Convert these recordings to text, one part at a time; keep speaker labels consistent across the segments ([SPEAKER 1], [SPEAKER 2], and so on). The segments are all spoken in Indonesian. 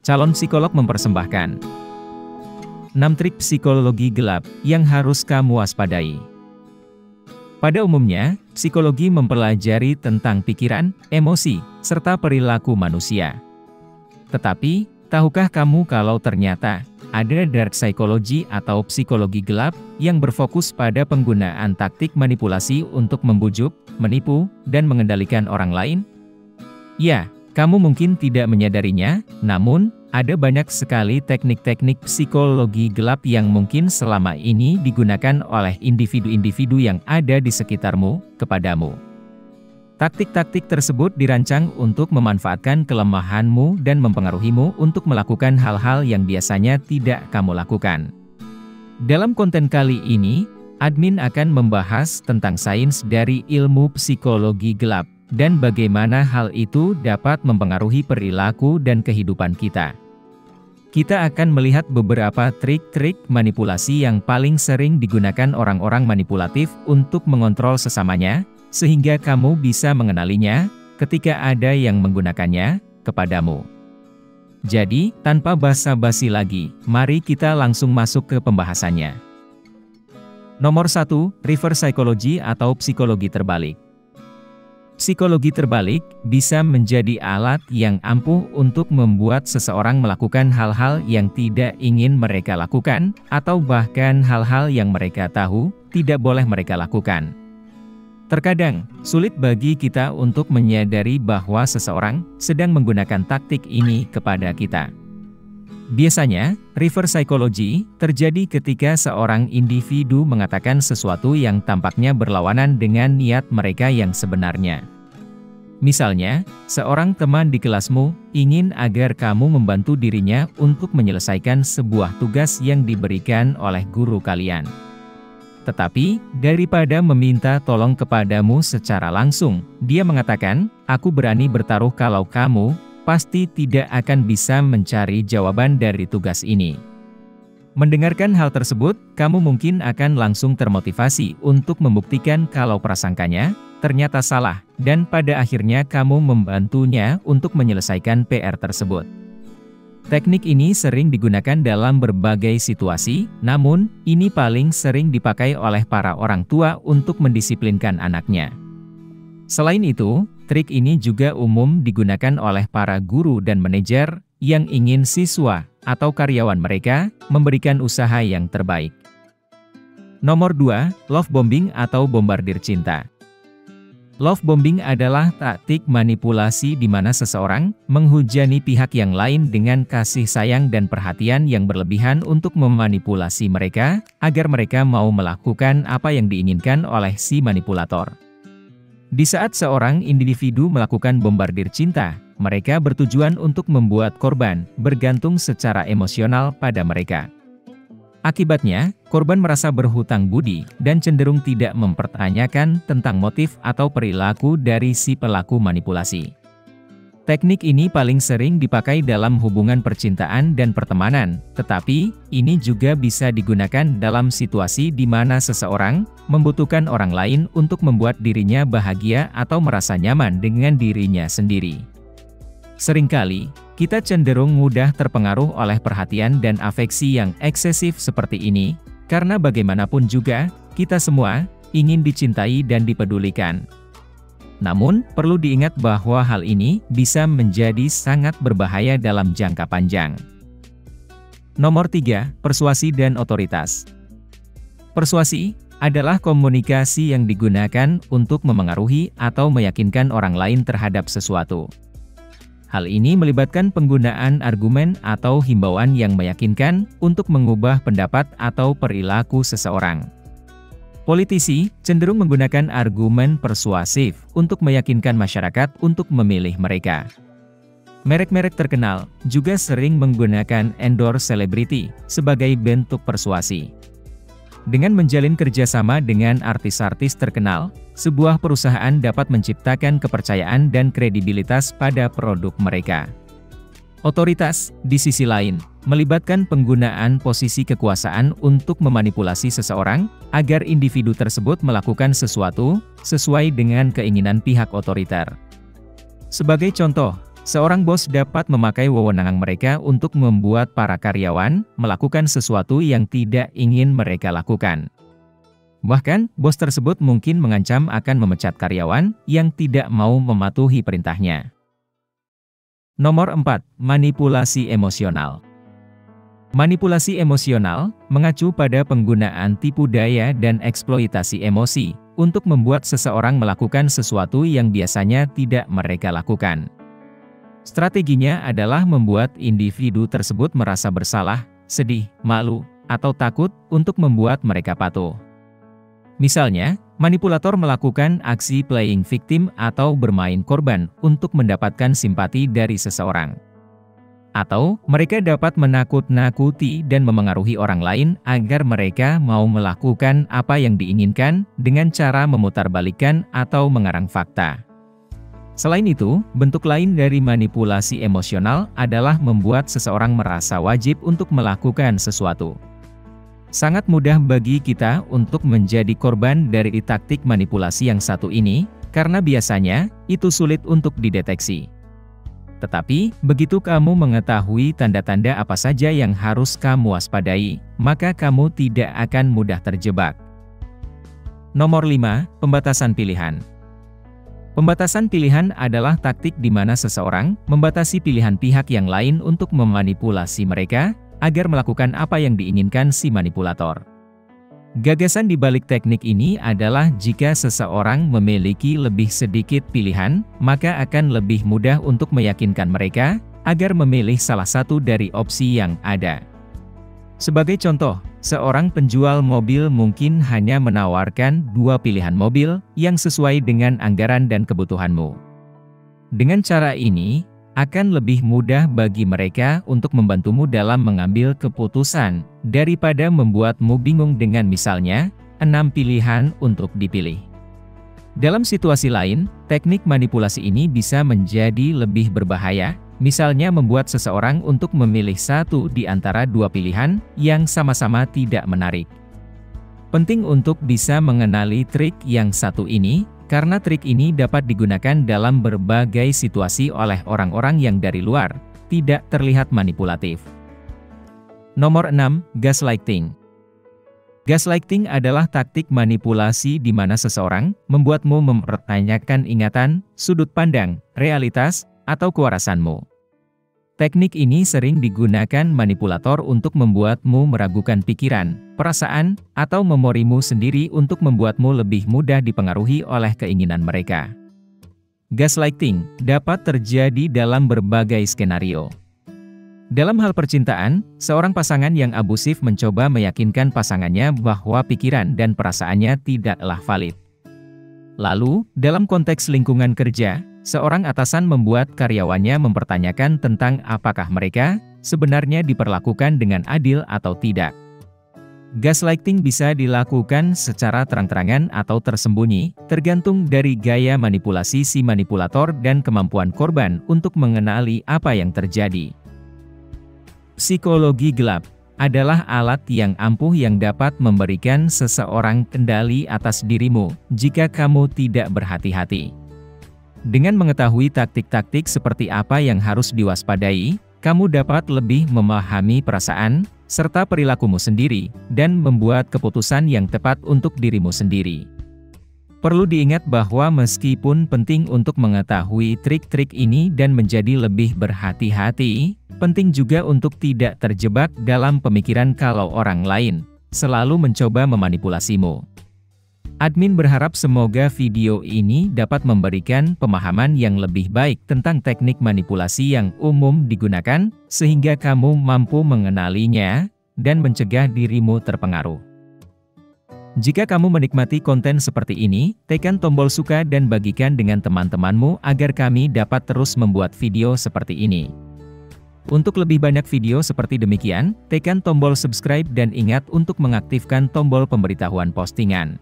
[SPEAKER 1] Calon psikolog mempersembahkan 6 trik psikologi gelap yang harus kamu waspadai. Pada umumnya, psikologi mempelajari tentang pikiran, emosi, serta perilaku manusia. Tetapi, tahukah kamu kalau ternyata ada dark psychology atau psikologi gelap yang berfokus pada penggunaan taktik manipulasi untuk membujuk, menipu, dan mengendalikan orang lain? Ya, kamu mungkin tidak menyadarinya, namun ada banyak sekali teknik-teknik psikologi gelap yang mungkin selama ini digunakan oleh individu-individu yang ada di sekitarmu, kepadamu. Taktik-taktik tersebut dirancang untuk memanfaatkan kelemahanmu dan mempengaruhimu untuk melakukan hal-hal yang biasanya tidak kamu lakukan. Dalam konten kali ini, admin akan membahas tentang sains dari ilmu psikologi gelap, dan bagaimana hal itu dapat mempengaruhi perilaku dan kehidupan kita. Kita akan melihat beberapa trik-trik manipulasi yang paling sering digunakan orang-orang manipulatif untuk mengontrol sesamanya, sehingga kamu bisa mengenalinya ketika ada yang menggunakannya kepadamu. Jadi, tanpa basa-basi lagi, mari kita langsung masuk ke pembahasannya. Nomor 1, reverse psychology atau psikologi terbalik. Psikologi terbalik bisa menjadi alat yang ampuh untuk membuat seseorang melakukan hal-hal yang tidak ingin mereka lakukan, atau bahkan hal-hal yang mereka tahu tidak boleh mereka lakukan. Terkadang, sulit bagi kita untuk menyadari bahwa seseorang sedang menggunakan taktik ini kepada kita. Biasanya, reverse psychology terjadi ketika seorang individu mengatakan sesuatu yang tampaknya berlawanan dengan niat mereka yang sebenarnya. Misalnya, seorang teman di kelasmu ingin agar kamu membantu dirinya untuk menyelesaikan sebuah tugas yang diberikan oleh guru kalian. Tetapi, daripada meminta tolong kepadamu secara langsung, dia mengatakan, "Aku berani bertaruh kalau kamu pasti tidak akan bisa mencari jawaban dari tugas ini." Mendengarkan hal tersebut, kamu mungkin akan langsung termotivasi untuk membuktikan kalau prasangkanya ternyata salah, dan pada akhirnya kamu membantunya untuk menyelesaikan PR tersebut. Teknik ini sering digunakan dalam berbagai situasi, namun, ini paling sering dipakai oleh para orang tua untuk mendisiplinkan anaknya. Selain itu, trik ini juga umum digunakan oleh para guru dan manajer yang ingin siswa atau karyawan mereka memberikan usaha yang terbaik. Nomor 2, love bombing atau bombardir cinta. Love bombing adalah taktik manipulasi di mana seseorang menghujani pihak yang lain dengan kasih sayang dan perhatian yang berlebihan untuk memanipulasi mereka, agar mereka mau melakukan apa yang diinginkan oleh si manipulator. Di saat seorang individu melakukan bombardir cinta, mereka bertujuan untuk membuat korban bergantung secara emosional pada mereka. Akibatnya, korban merasa berhutang budi dan cenderung tidak mempertanyakan tentang motif atau perilaku dari si pelaku manipulasi. Teknik ini paling sering dipakai dalam hubungan percintaan dan pertemanan, tetapi ini juga bisa digunakan dalam situasi di mana seseorang membutuhkan orang lain untuk membuat dirinya bahagia atau merasa nyaman dengan dirinya sendiri. Seringkali, kita cenderung mudah terpengaruh oleh perhatian dan afeksi yang eksesif seperti ini, karena bagaimanapun juga, kita semua ingin dicintai dan dipedulikan. Namun, perlu diingat bahwa hal ini bisa menjadi sangat berbahaya dalam jangka panjang. Nomor 3, persuasi dan otoritas. Persuasi adalah komunikasi yang digunakan untuk memengaruhi atau meyakinkan orang lain terhadap sesuatu. Hal ini melibatkan penggunaan argumen atau himbauan yang meyakinkan untuk mengubah pendapat atau perilaku seseorang. Politisi cenderung menggunakan argumen persuasif untuk meyakinkan masyarakat untuk memilih mereka. Merek-merek terkenal juga sering menggunakan endorse selebriti sebagai bentuk persuasi. Dengan menjalin kerjasama dengan artis-artis terkenal, sebuah perusahaan dapat menciptakan kepercayaan dan kredibilitas pada produk mereka. Otoritas, di sisi lain, melibatkan penggunaan posisi kekuasaan untuk memanipulasi seseorang, agar individu tersebut melakukan sesuatu sesuai dengan keinginan pihak otoriter. Sebagai contoh, seorang bos dapat memakai wewenang mereka untuk membuat para karyawan melakukan sesuatu yang tidak ingin mereka lakukan. Bahkan, bos tersebut mungkin mengancam akan memecat karyawan yang tidak mau mematuhi perintahnya. Nomor 4. Manipulasi emosional. Manipulasi emosional mengacu pada penggunaan tipu daya dan eksploitasi emosi untuk membuat seseorang melakukan sesuatu yang biasanya tidak mereka lakukan. Strateginya adalah membuat individu tersebut merasa bersalah, sedih, malu, atau takut untuk membuat mereka patuh. Misalnya, manipulator melakukan aksi playing victim atau bermain korban untuk mendapatkan simpati dari seseorang. Atau, mereka dapat menakut-nakuti dan memengaruhi orang lain agar mereka mau melakukan apa yang diinginkan dengan cara memutarbalikkan atau mengarang fakta. Selain itu, bentuk lain dari manipulasi emosional adalah membuat seseorang merasa wajib untuk melakukan sesuatu. Sangat mudah bagi kita untuk menjadi korban dari taktik manipulasi yang satu ini, karena biasanya itu sulit untuk dideteksi. Tetapi, begitu kamu mengetahui tanda-tanda apa saja yang harus kamu waspadai, maka kamu tidak akan mudah terjebak. Nomor 5. Pembatasan pilihan. Pembatasan pilihan adalah taktik di mana seseorang membatasi pilihan pihak yang lain untuk memanipulasi mereka, agar melakukan apa yang diinginkan si manipulator. Gagasan di balik teknik ini adalah jika seseorang memiliki lebih sedikit pilihan, maka akan lebih mudah untuk meyakinkan mereka agar memilih salah satu dari opsi yang ada. Sebagai contoh, seorang penjual mobil mungkin hanya menawarkan 2 pilihan mobil yang sesuai dengan anggaran dan kebutuhanmu. Dengan cara ini, akan lebih mudah bagi mereka untuk membantumu dalam mengambil keputusan, daripada membuatmu bingung dengan misalnya, 6 pilihan untuk dipilih. Dalam situasi lain, teknik manipulasi ini bisa menjadi lebih berbahaya, misalnya membuat seseorang untuk memilih satu di antara 2 pilihan yang sama-sama tidak menarik. Penting untuk bisa mengenali trik yang satu ini, karena trik ini dapat digunakan dalam berbagai situasi oleh orang-orang yang dari luar, tidak terlihat manipulatif. Nomor 6. Gaslighting. Gaslighting adalah taktik manipulasi di mana seseorang membuatmu mempertanyakan ingatan, sudut pandang, realitas, atau kewarasanmu. Teknik ini sering digunakan manipulator untuk membuatmu meragukan pikiran, perasaan, atau memorimu sendiri untuk membuatmu lebih mudah dipengaruhi oleh keinginan mereka. Gaslighting dapat terjadi dalam berbagai skenario. Dalam hal percintaan, seorang pasangan yang abusif mencoba meyakinkan pasangannya bahwa pikiran dan perasaannya tidaklah valid. Lalu, dalam konteks lingkungan kerja, seorang atasan membuat karyawannya mempertanyakan tentang apakah mereka sebenarnya diperlakukan dengan adil atau tidak. Gaslighting bisa dilakukan secara terang-terangan atau tersembunyi, tergantung dari gaya manipulasi si manipulator dan kemampuan korban untuk mengenali apa yang terjadi. Psikologi gelap adalah alat yang ampuh yang dapat memberikan seseorang kendali atas dirimu jika kamu tidak berhati-hati. Dengan mengetahui taktik-taktik seperti apa yang harus diwaspadai, kamu dapat lebih memahami perasaan serta perilakumu sendiri dan membuat keputusan yang tepat untuk dirimu sendiri. Perlu diingat bahwa meskipun penting untuk mengetahui trik-trik ini dan menjadi lebih berhati-hati, penting juga untuk tidak terjebak dalam pemikiran kalau orang lain selalu mencoba memanipulasimu. Admin berharap semoga video ini dapat memberikan pemahaman yang lebih baik tentang teknik manipulasi yang umum digunakan, sehingga kamu mampu mengenalinya dan mencegah dirimu terpengaruh. Jika kamu menikmati konten seperti ini, tekan tombol suka dan bagikan dengan teman-temanmu agar kami dapat terus membuat video seperti ini. Untuk lebih banyak video seperti demikian, tekan tombol subscribe dan ingat untuk mengaktifkan tombol pemberitahuan postingan.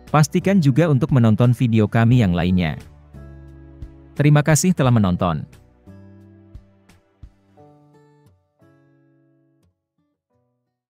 [SPEAKER 1] Pastikan juga untuk menonton video kami yang lainnya. Terima kasih telah menonton.